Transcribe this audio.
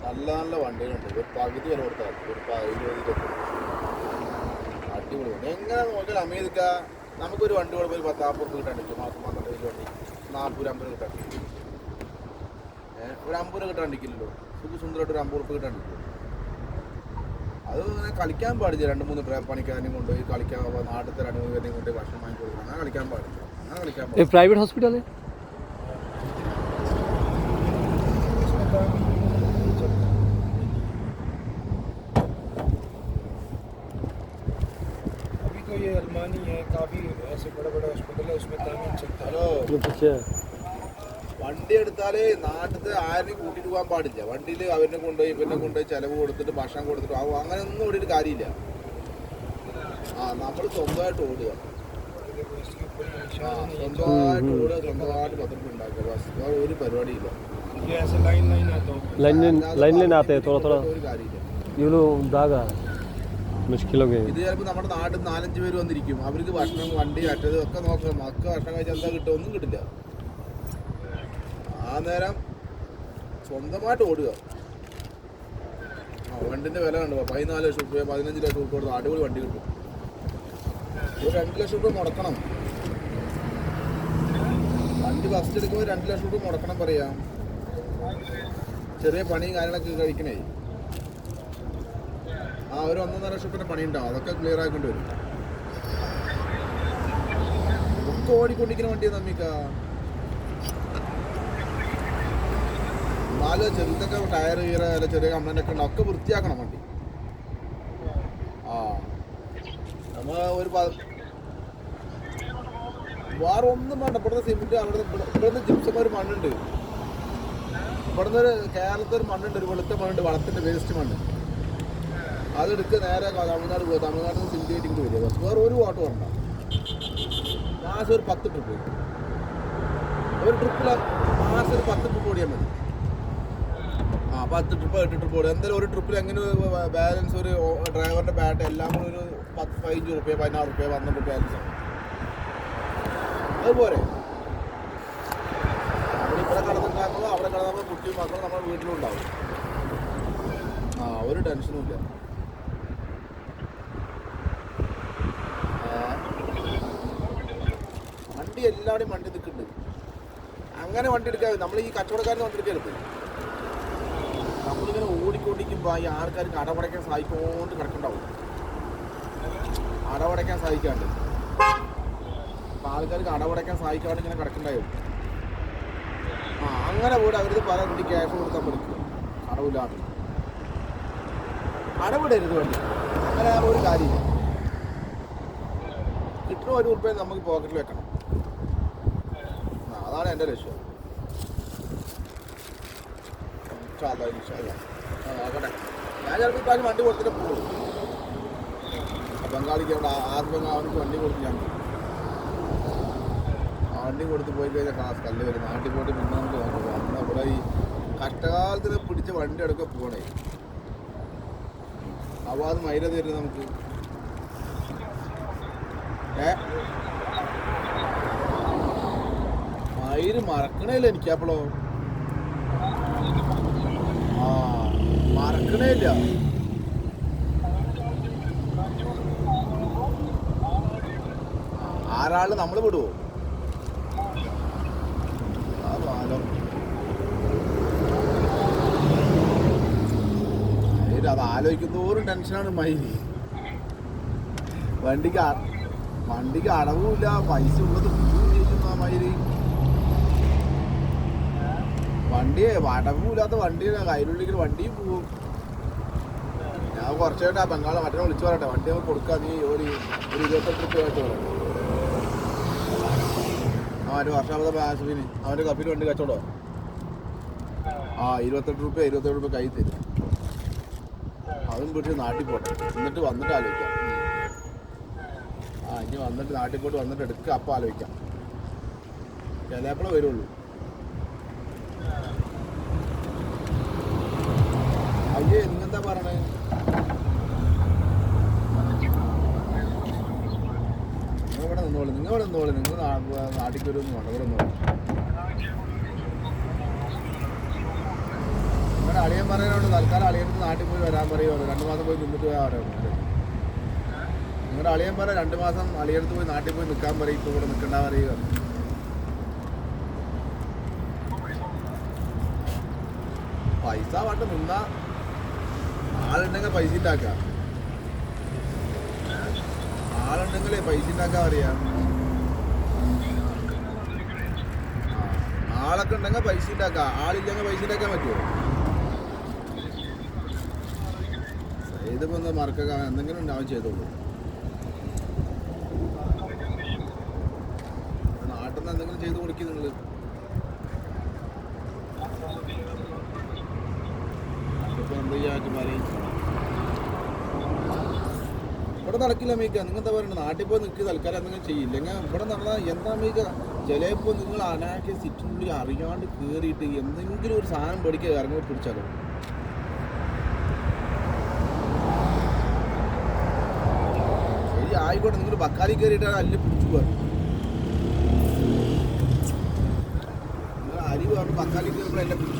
നല്ല നല്ല വണ്ടികളുണ്ട്. ഒരു പകുതി വില കൊടുത്താൽ ഒരു 20 അടിപൊളി വണ്ടി. എങ്ങനെ നോക്കിയാൽ അമേരിക്ക നമുക്കൊരു വണ്ടി കൊടുക്കുമ്പോൾ ഒരു 10-40 കിട്ടാണ്ടിരിക്കും. മാസം 12 വണ്ടി 40-50 കിട്ടാണ്ടിരിക്കും. ഒരു 50 കിട്ടാണ്ടിരിക്കില്ലല്ലോ. സുന്ദരമായിട്ട് ഒരു 50 കിട്ടാണ്ടിരിക്കും. അത് ഇങ്ങനെ കളിക്കാൻ പാടില്ല. 2-3 പണിക്കാരനെയും കൊണ്ടുപോയി കളിക്കാൻ നാട്ടിലത്തെ 2-3 പേരെയും കൊണ്ടുപോയി ഭക്ഷണം വാങ്ങി കൊടുക്കണം. അങ്ങനെ കളിക്കാൻ പാടില്ല. അങ്ങനെ കളിക്കാൻ പാടില്ല. प्राइवेट हॉस्पिटल है? अभी तो ये अलमानी है, काफ़ी ऐसे बड़ा बड़ा हॉस्पिटल है, उसमें तामीर चलता है। ഹലോ, अच्छा വണ്ടി എടുത്താൽ നാട്ടിലത്തെ ആരെയും കൂട്ടിയിട്ട് പോകാൻ പാടില്ല. വണ്ടിയിൽ അവരെ കൊണ്ടുപോയി ഇവരെ കൊണ്ടുപോയി ചിലവ് കൊടുത്തിട്ട് ഭക്ഷണം കൊടുത്തിട്ട് അങ്ങനെയൊന്നും ഓടിയിട്ട് കാര്യമില്ല. നമ്മൾ സ്വന്തമായിട്ട് ഓടുക. സ്വന്തമായിട്ട് ഓടുക, സ്വന്തമായിട്ട് 10 രൂപ ഉണ്ടാക്കുക. ബസ് വേറെ ഒരു പരിപാടിയില്ല. ये ऐसे लाइन लाइन आता हो। लाइन लेने आते हैं थोड़ा थोड़ा ഒരു കാര്യമില്ല. ये लोग दागा मुश्किल हो गए. ഇത് ചിലപ്പോൾ നമ്മുടെ നാട്ടിൽ 4-5 പേര് വന്നിരിക്കും. അവർക്ക് ഭക്ഷണം വണ്ടി മറ്റേത് ഒക്കെ നോക്കണം. മക്ക ഭക്ഷണം കഴിച്ചാൽ എന്താ കിട്ടുക? ഒന്നും കിട്ടില്ല. ആ നേരം സ്വന്തമായിട്ട് ഓടുക. വണ്ടിൻ്റെ വില കണ്ടു 14 ലക്ഷം രൂപ 15 ലക്ഷം രൂപ കൊടുത്ത് അടിപൊളി വണ്ടി കിട്ടും. ഒരു 2 ലക്ഷം രൂപ മുടക്കണം. വണ്ടി ഫസ്റ്റ് എടുക്കുമ്പോൾ 2 ലക്ഷം രൂപ മുടക്കണം പറയാം. ചെറിയ പണിയും കാര്യങ്ങളൊക്കെ കഴിക്കണേ. ഒരു 1.5 ലക്ഷം രൂപ പണി ഉണ്ടാവും. അതൊക്കെ ക്ലിയർ ആക്കേണ്ടി വരും. ഒക്കെ ഓടിക്കൊണ്ടിരിക്കുന്ന വണ്ടിയാണ് നമ്മിക്ക. 4 ചെറുതൊക്കെ ടയർ കീറ അല്ല ചെറിയ കംപ്ലൈൻ്റ് ഒക്കെ ഉണ്ടാവും. ഒക്കെ വൃത്തിയാക്കണം വണ്ടി. നമ്മൾ ഒരു വേറെ ഒന്നും വേണ്ട. ഇവിടുന്ന് സിമെൻറ്റ് ഇവിടുന്ന് ജിപ്സം ഒരു മണ്ണുണ്ട്. ഇവിടുന്ന് ഒരു കേരളത്തിൽ ഒരു മണ്ണുണ്ട്, ഒരു വെളുത്ത മണ്ണുണ്ട്, വളത്തിൻ്റെ വേസ്റ്റ് മണ്ണ്. അതെടുക്കുക നേരെ തമിഴ്നാട് പോകുക. തമിഴ്നാട്ടിൽ നിന്ന് സിമെൻറ്റ് കയറ്റിട്ട് വരിക. ബസ് വേറെ ഒരു വാട്ട് വേണ്ട. മാസം ഒരു 10 ട്രിപ്പ്. ഒരു ട്രിപ്പിൽ മാസം ഒരു 10 ട്രിപ്പ് ഓടിയാൽ മതി. 10 ട്രിപ്പ് 8 ട്രിപ്പ് ഓടുക. എന്തായാലും ഒരു ട്രിപ്പിൽ എങ്ങനെ ബാലൻസ് ഒരു ഡ്രൈവറിൻ്റെ ബാറ്റ് എല്ലാം കൂടി ഒരു 15 രൂപ 16 രൂപ 12 രൂപ ബാലൻസ് ആണ്. അതുപോലെ നമ്മളിവിടെ കടന്നുണ്ടാക്കുമ്പോൾ അവിടെ കടന്നപ്പോൾ കുട്ടിയും മക്കളും നമ്മുടെ വീട്ടിലും ഉണ്ടാവും. ഒരു ടെൻഷനും ഇല്ല. വണ്ടി എല്ലാവരുടെയും വണ്ടി നിൽക്കുന്നുണ്ട്. അങ്ങനെ വണ്ടി എടുക്കാതെ നമ്മൾ ഈ കച്ചവടക്കാരന് വണ്ടി എടുക്കരുത്. നമ്മളിങ്ങനെ ഓടിക്കൊണ്ടിരിക്കുമ്പോൾ ഈ ആൾക്കാർക്ക് അടവടയ്ക്കാൻ സഹായിക്കൊണ്ട് കിടക്കുന്നുണ്ടാവും. അടവടയ്ക്കാൻ സഹായിക്കാണ്ട് അപ്പോൾ ആൾക്കാർക്ക് അടവടയ്ക്കാൻ സഹായിക്കാണ്ട് ഇങ്ങനെ കിടക്കുന്നുണ്ടാവും. അങ്ങനെ പോയിട്ട് അവരിത് പല വണ്ടി ക്യാഷ് കൊടുത്താൽ പഠിക്കും. അടവില്ലാണ്ട് അടവിടരുത് വണ്ടി. അങ്ങനെ ഒരു കാര്യമില്ല. കിട്ടുന്ന 1 രൂപ നമുക്ക് പോക്കറ്റിൽ വെക്കണം. അതാണ് എൻ്റെ ലക്ഷ്യം. നോക്കട്ടെ. ഞാൻ ചിലപ്പോൾ ഇപ്പം വണ്ടി കൊടുത്തിട്ട് പോകും. ബംഗാളിക്ക് അവിടെ ആദ്യം അവർക്ക് വണ്ടി കൊടുത്ത് ഞാൻ വണ്ടി കൊടുത്ത് പോയി കഴിഞ്ഞാൽ ക്ലാസ് കല്ല് വരും. നാട്ടിൽ പോയിട്ട് പിന്നെ നമുക്ക് നോക്കാം. ഇവിടെ ഈ കഷ്ടകാലത്തിന് പിടിച്ച് വണ്ടി എടുക്കാൻ പോകണേ. അപ്പോൾ അത് മൈല തരുന്നത് നമുക്ക്. മയില് മറക്കണേയില്ല എനിക്കപ്പോഴോ. മറക്കണേ ഇല്ല. ആരാള് നമ്മൾ വിടുവോ? അത് ആലോചിക്കുന്നതോറും ടെൻഷനാണ് മയില്. വണ്ടിക്ക് അടവുമില്ല, പൈസ ഉള്ളത് ചെയ്യുന്ന മയില്. വണ്ടിയെ അടവുമില്ലാത്ത വണ്ടിയുടെ കയ്യിലുള്ളിൽ വണ്ടിയും പോവും. ഞാൻ കുറച്ചായിട്ട് ബംഗാളെ മറ്റേ വിളിച്ചു പറയട്ടെ. വണ്ടി നമുക്ക് കൊടുക്കാം. നീ ഒരു 28 രൂപ ആയിട്ട് പറയട്ടെ. ഒരു വർഷാപത ആശുവിന് അവൻ്റെ കപ്പിൽ വണ്ടി കച്ചവടോ. 28 രൂപ കൈ തരും. അതും വീട്ടിൽ നാട്ടിൽ പോട്ടെ. എന്നിട്ട് വന്നിട്ട് ആലോചിക്കാം. ഇനി വന്നിട്ട് നാട്ടിൽ പോയിട്ട് വന്നിട്ട് എടുക്കുക. അപ്പം ആലോചിക്കാം. ചിലപ്പോഴേ വരുള്ളൂ. അയ്യേ നിങ്ങെന്താ പറയണേ? നിങ്ങളിവിടെ നിന്നോളൂ. നിങ്ങൾ നാട്ടിൽ വരുമെന്ന് വേണ്ട. ഇവിടെ നിന്നോളൂ. അളിയൻ പറയാനുണ്ട് തൽക്കാലം അളിയൻ്റെ നാട്ടിൽ പോയി വരാൻ പറയുമോ 2 മാസം പോയി നിന്നിട്ട് പോയാൽ പറയുന്നത് നിങ്ങളുടെ അളിയൻ പറ 2 മാസം അളിയടുത്ത് പോയി നാട്ടിൽ പോയി നിൽക്കാൻ പറയും ഇപ്പോൾ ഇവിടെ നിൽക്കണ്ട പറയുക പൈസ പാട്ട് നിന്നാ ആളുണ്ടെങ്കിൽ പൈസ ഉണ്ടാക്കാം ആളുണ്ടെങ്കിലേ പൈസ ഉണ്ടാക്കാൻ അറിയാം ആളൊക്കെ ഉണ്ടെങ്കിൽ പൈസ ഉണ്ടാക്കാം ആളില്ലെങ്കിൽ പൈസ ഉണ്ടാക്കാൻ പറ്റുമോ ഇതിപ്പോ എന്താ മറക്കാൻ എന്തെങ്കിലും ഉണ്ടാവും ചെയ്തോളൂ നാട്ടിൽ നിന്ന് എന്തെങ്കിലും ചെയ്ത് കൊടുക്കും നിങ്ങൾ ഇപ്പൊ എന്ത് ചെയ്യാൻ പറയും ഇവിടെ നടക്കില്ല മീക്ക നിങ്ങൾ എന്താ പറയുന്നത് നാട്ടിൽ പോയി നിൽക്കുക തൽക്കാലം എന്തെങ്കിലും ചെയ്യില്ലെങ്കിൽ ഇവിടെ നടന്നാൽ എന്താ മീക്ക ചിലപ്പോൾ നിങ്ങൾ അനാക്കിയ സിറ്റിനുള്ളിൽ അറിയാണ്ട് കയറിയിട്ട് എന്തെങ്കിലും ഒരു സാധനം പഠിക്കുക ഇറങ്ങി പിടിച്ചാലോ ശരി ആയിക്കോട്ടെ നിങ്ങൾ ബക്കാലി കയറിയിട്ടാണ് അല്ല് പിടിച്ചു പോകാൻ നിങ്ങൾ അരി പറഞ്ഞു ബക്കാലി കയറിയപ്പോൾ എല്ലാം പിടിച്ചു